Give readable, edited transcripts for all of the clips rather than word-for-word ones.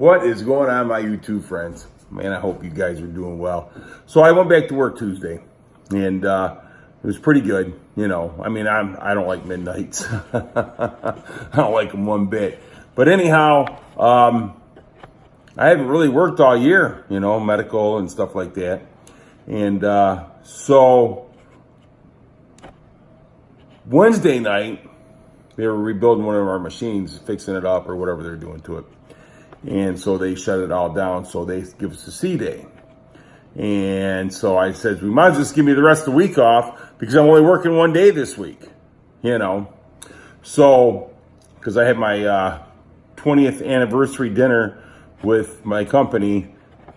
What is going on, my YouTube friends? Man, I hope you guys are doing well. So I went back to work Tuesday, and it was pretty good. You know, I mean, I don't like midnights. I don't like them one bit. But anyhow, I haven't really worked all year, you know, medical and stuff like that. And so Wednesday night, they were rebuilding one of our machines, fixing it up or whatever they're doing to it. And so they shut it all down, so they give us a C day. And so I said, we might as well just give me the rest of the week off because I'm only working one day this week, you know. So, because I had my 20th anniversary dinner with my company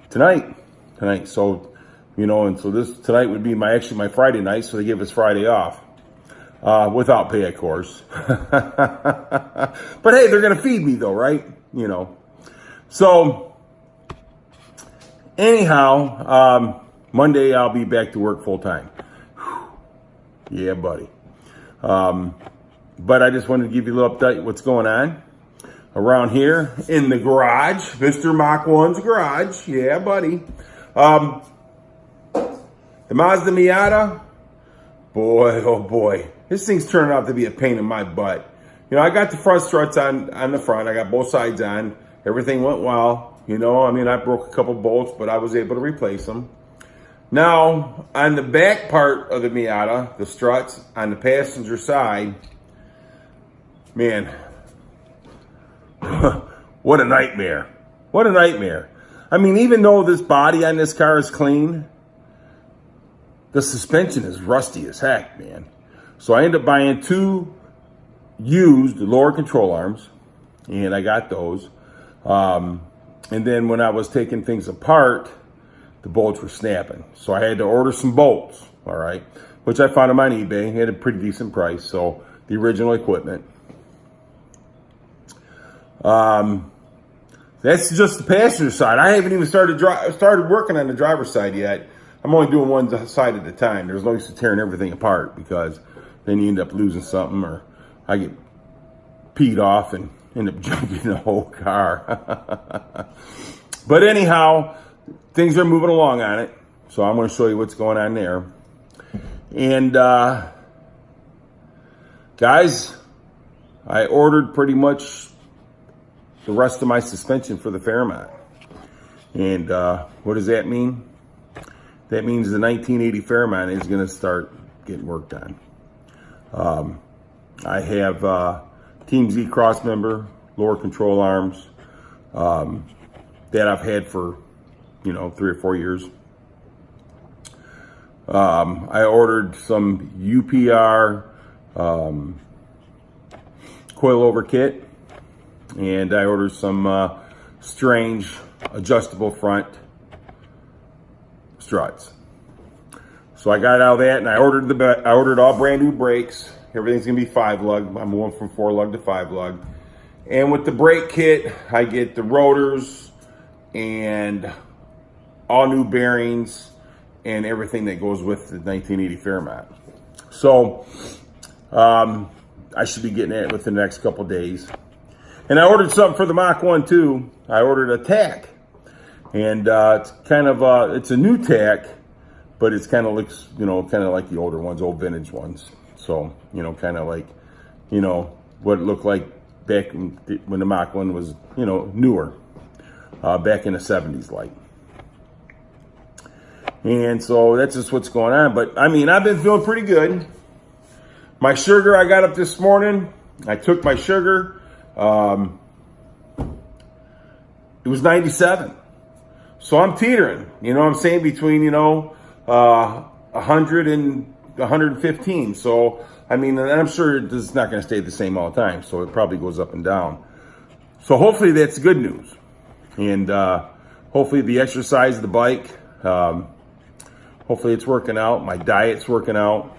tonight. So, you know, and so tonight would be my Friday night, so they give us Friday off. Without pay, of course. But hey, they're going to feed me though, right? You know. So, anyhow, Monday I'll be back to work full time. Yeah, buddy. But I just wanted to give you a little update what's going on around here in the garage, Mr. Mach 1's garage. Yeah, buddy. The Mazda Miata, boy, oh boy. This thing's turning out to be a pain in my butt. You know, I got the front struts on the front. I got both sides on. Everything went well. You know, I mean, I broke a couple bolts, but I was able to replace them. Now, on the back part of the Miata, the struts on the passenger side, man, what a nightmare. What a nightmare. I mean, even though this body on this car is clean, the suspension is rusty as heck, man. So I ended up buying two used lower control arms, and I got those. And then when I was taking things apart, the bolts were snapping. So I had to order some bolts, all right, which I found them on eBay. They had a pretty decent price, so the original equipment. That's just the passenger side. I haven't even started working on the driver's side yet. I'm only doing one side at a time. There's no use to tearing everything apart because then you end up losing something, or I get peed off and end up jumping the whole car. But anyhow, things are moving along on it. So I'm going to show you what's going on there. And guys, I ordered pretty much the rest of my suspension for the Fairmont. And what does that mean? That means the 1980 Fairmont is going to start getting worked on. I have Team Z cross member, lower control arms, that I've had for, you know, 3 or 4 years. I ordered some UPR coilover kit, and I ordered some strange adjustable front struts. So I got out of that, and I ordered all brand new brakes. Everything's gonna be 5-lug. I'm going from 4-lug to 5-lug. And with the brake kit, I get the rotors and all new bearings and everything that goes with the 1980 Fairmont. So I should be getting it within the next couple days. And I ordered something for the Mach 1 too. I ordered a tack, and it's kind of it's a new tack, but it's kind of looks, you know, kind of like the older ones, old vintage ones. So, you know, kind of like, you know, what it looked like back when the Mach 1 was, you know, newer, back in the 70s, like. And so that's just what's going on. But I mean, I've been feeling pretty good. My sugar, I got up this morning. I took my sugar. It was 97. So I'm teetering, you know what I'm saying, between, you know, 100 and 115. So, I mean, and I'm sure it's not going to stay the same all the time. So it probably goes up and down. So hopefully that's good news. And hopefully the exercise, the bike, hopefully it's working out. My diet's working out.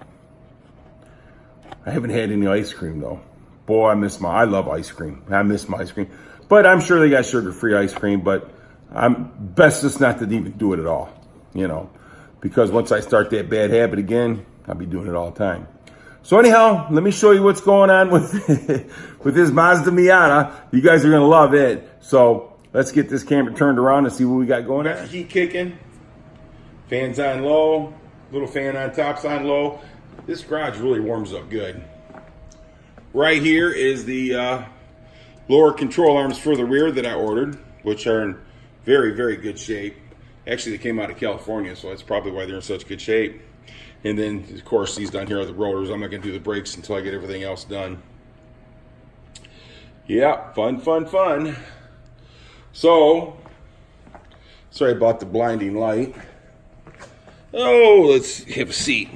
I haven't had any ice cream though. Boy, I love ice cream. I miss my ice cream. But I'm sure they got sugar-free ice cream, but I'm best just not to even do it at all, you know, because once I start that bad habit again, I'll be doing it all the time. So anyhow, let me show you what's going on with with this Mazda Miata. You guys are going to love it. So let's get this camera turned around and see what we got going on. Heat kicking, fans on low, little fan on top's on low. This garage really warms up good. Right here is the lower control arms for the rear that I ordered, which are in very, very good shape. Actually, they came out of California, so that's probably why they're in such good shape. And then, of course, these down here are the rotors. I'm not going to do the brakes until I get everything else done. Yeah, fun, fun, fun. So, sorry about the blinding light. Oh, let's have a seat.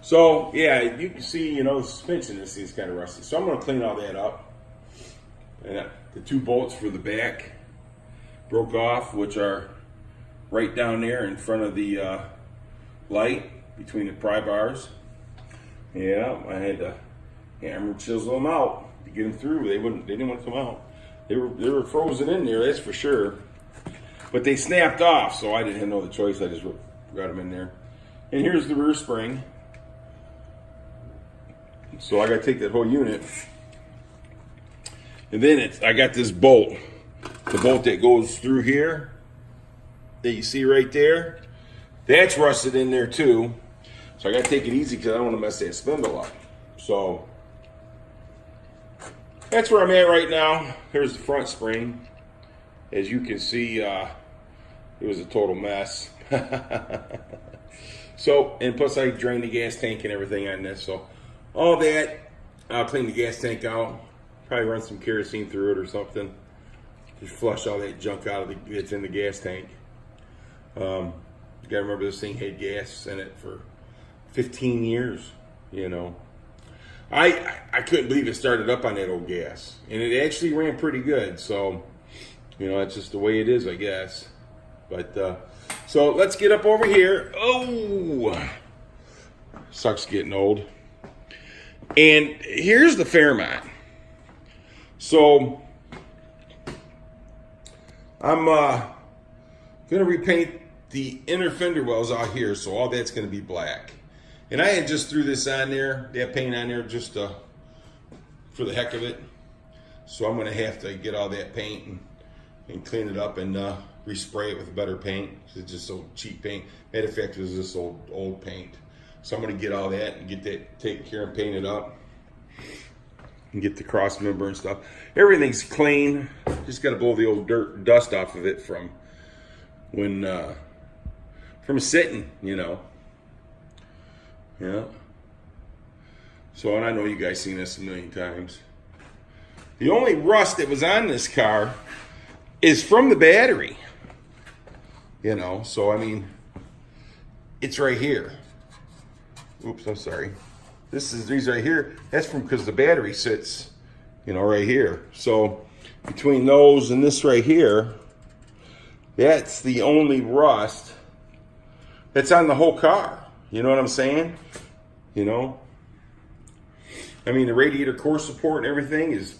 So, yeah, you can see, you know, the suspension, this thing's kind of rusty. So I'm going to clean all that up. And the 2 bolts for the back broke off, which are right down there in front of the light between the pry bars. Yeah, I had to hammer and chisel them out to get them through. They didn't want to come out. They were frozen in there, that's for sure. But they snapped off, so I didn't have no other choice. I just got them in there. And here's the rear spring. So I got to take that whole unit. And then I got this bolt. The bolt that goes through here that you see right there, that's rusted in there too. So I got to take it easy because I don't want to mess that spindle up. So that's where I'm at right now. Here's the front spring. As you can see, it was a total mess. So, and plus I drained the gas tank and everything on this. So all that, I'll clean the gas tank out. Probably run some kerosene through it or something. Just flush all that junk out of that's in the gas tank. You gotta remember this thing had gas in it for 15 years, you know. I couldn't believe it started up on that old gas. And it actually ran pretty good. So, you know, that's just the way it is, I guess. But, so let's get up over here. Oh, sucks getting old. And here's the Fairmont. So I'm going to repaint the inner fender wells out here, so all that's going to be black. And I had just threw this on there, that paint on there, just for the heck of it. So I'm going to have to get all that paint and clean it up and respray it with better paint. It's just so cheap paint. Matter of fact, it was this old paint. So I'm going to get all that and get that taken care of and painted up. And get the cross member and stuff. Everything's clean. Just got to blow the old dirt and dust off of it from when from sitting, you know. Yeah. So, and I know you guys seen this a million times. The only rust that was on this car is from the battery. You know, so I mean, it's right here. Oops, I'm sorry. These right here, that's from because the battery sits, you know, right here. So between those and this right here, that's the only rust that's on the whole car. You know what I'm saying? You know? I mean, the radiator core support and everything is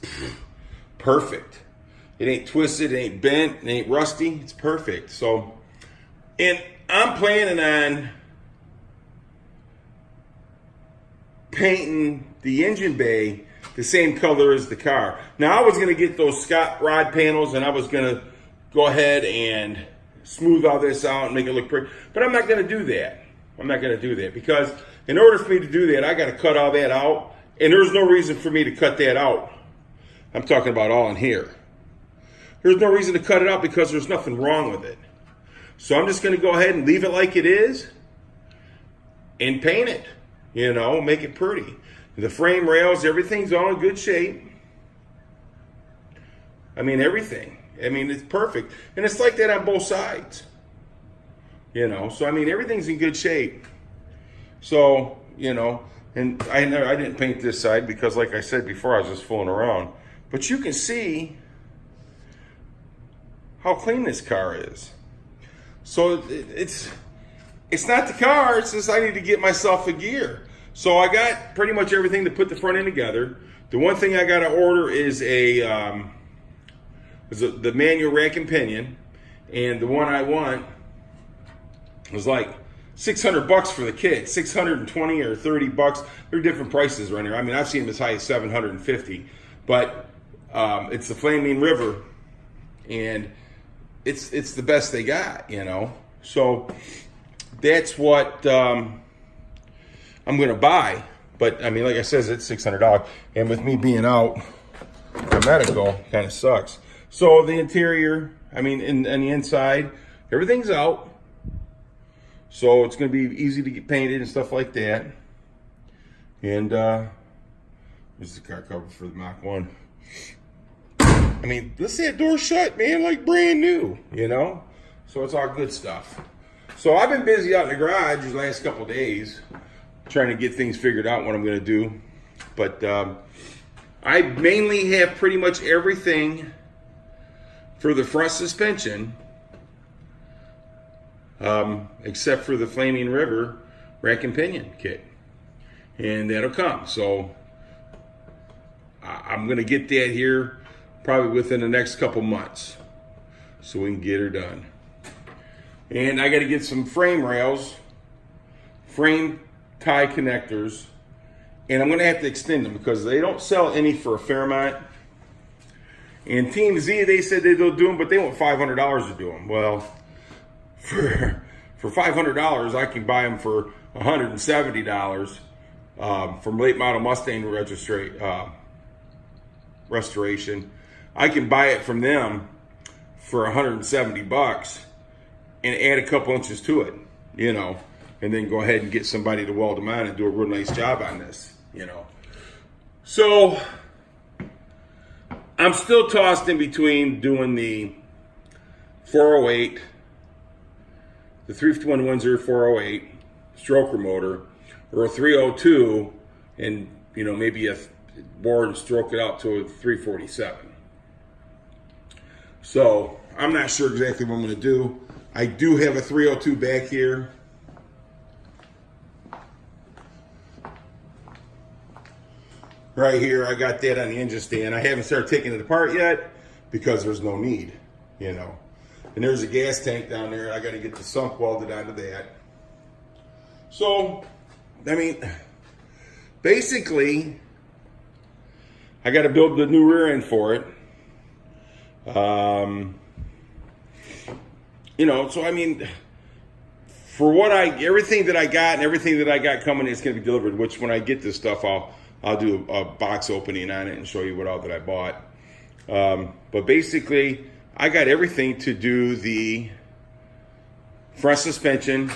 perfect. It ain't twisted, it ain't bent, it ain't rusty. It's perfect. So, and I'm planning on painting the engine bay the same color as the car. Now I was going to get those Scott rod panels and I was going to go ahead and smooth all this out and make it look pretty, but I'm not going to do that. I'm not going to do that because in order for me to do that, I got to cut all that out, and there's no reason for me to cut that out. I'm talking about all in here. There's no reason to cut it out because there's nothing wrong with it. So I'm just going to go ahead and leave it like it is and paint it. You know, make it pretty. The frame rails, everything's all in good shape. I mean, everything. I mean, it's perfect. And it's like that on both sides. You know, so I mean, everything's in good shape. So, you know, and I didn't paint this side because, like I said before, I was just fooling around. But you can see how clean this car is. So it's not the car, it's just I need to get myself a gear. So I got pretty much everything to put the front end together. The one thing I got to order is the manual rack and pinion, and the one I want was like $600 for the kit, 620 or 30 bucks. They're different prices right here. I mean, I've seen them as high as 750, but it's the Flaming River, and it's the best they got, you know. So that's what I'm going to buy. But I mean, like I said, it's $600, and with me being out for medical, kind of sucks. So the interior, I mean, and the inside, everything's out. So it's going to be easy to get painted and stuff like that. And here's the car cover for the Mach 1. I mean, let's say that door shut, man, like brand new, you know? So it's all good stuff. So I've been busy out in the garage these last couple of days trying to get things figured out, what I'm going to do. But I mainly have pretty much everything for the front suspension, except for the Flaming River rack and pinion kit. And that'll come. So I'm going to get that here probably within the next couple months so we can get her done. And I got to get some frame rails, frame tie connectors, and I'm going to have to extend them because they don't sell any for a Fairmont. And Team Z, they said they'll do them, but they want $500 to do them. Well, for $500, I can buy them for $170 from Late Model Mustang restoration. I can buy it from them for $170 and add a couple inches to it, you know, and then go ahead and get somebody to weld them on and do a real nice job on this, you know. So I'm still tossed in between doing the 408, the 351 Windsor 408 stroker motor, or a 302, and, you know, maybe a bore and stroke it out to a 347. So I'm not sure exactly what I'm going to do. I do have a 302 back here. Right here, I got that on the engine stand. I haven't started taking it apart yet because there's no need, you know. And there's a gas tank down there. I got to get the sump welded onto that. So, I mean, basically, I got to build the new rear end for it. You know, so I mean, for what everything that I got and everything that I got coming is going to be delivered, which when I get this stuff, I'll do a box opening on it and show you what all that I bought. But basically, I got everything to do the front suspension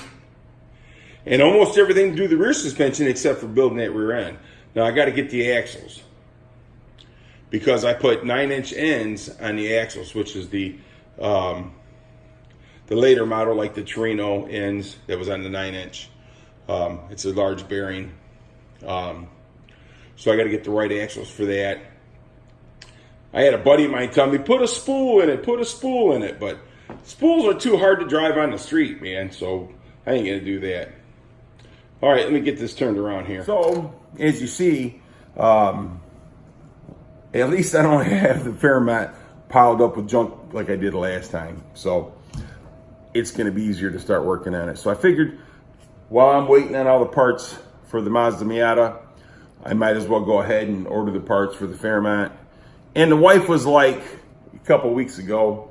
and almost everything to do the rear suspension except for building that rear end. Now, I got to get the axles because I put 9-inch ends on the axles, which is the later model, like the Torino ends that was on the 9-inch. It's a large bearing. So I got to get the right axles for that. I had a buddy of mine tell me, put a spool in it, but spools are too hard to drive on the street, man, so I ain't going to do that. All right, let me get this turned around here. So, as you see, at least I don't have the Fairmont piled up with junk like I did last time, so it's going to be easier to start working on it. So I figured while I'm waiting on all the parts for the Mazda Miata, I might as well go ahead and order the parts for the Fairmont. And the wife was like, a couple weeks ago,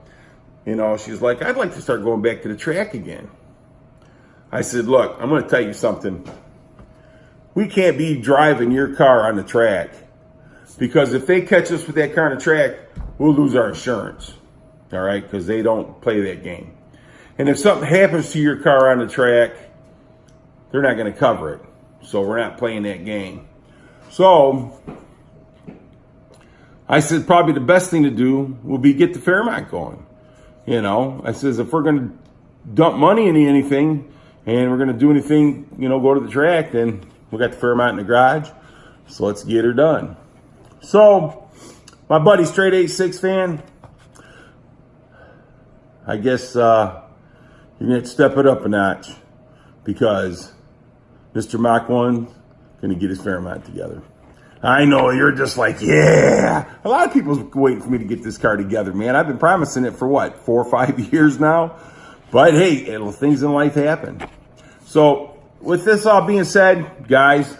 you know, she's like, I'd like to start going back to the track again. I said, look, I'm going to tell you something. We can't be driving your car on the track because if they catch us with that car on the track, we'll lose our insurance. All right, because they don't play that game. And if something happens to your car on the track, they're not going to cover it. So we're not playing that game. So I said probably the best thing to do will be get the Fairmont going. You know, I says if we're going to dump money into anything and we're going to do anything, you know, go to the track, then we got the Fairmont in the garage. So let's get her done. So my buddy Straight 86 fan, I guess you're going to have to step it up a notch because Mr. Mach 1 going to get his Fairmont together. I know you're just like, yeah. A lot of people's waiting for me to get this car together, man. I've been promising it for what, 4 or 5 years now? But hey, things in life happen. So with this all being said, guys,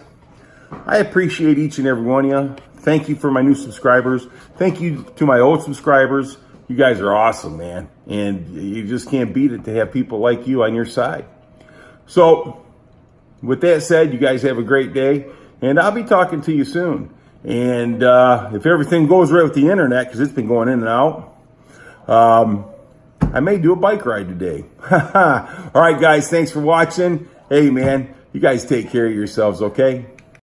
I appreciate each and every one of you. Thank you for my new subscribers. Thank you to my old subscribers. You guys are awesome, man. And you just can't beat it to have people like you on your side. So with that said, you guys have a great day, and I'll be talking to you soon. And if everything goes right with the internet, because it's been going in and out, I may do a bike ride today. All right, guys, thanks for watching. Hey, man, you guys take care of yourselves, okay?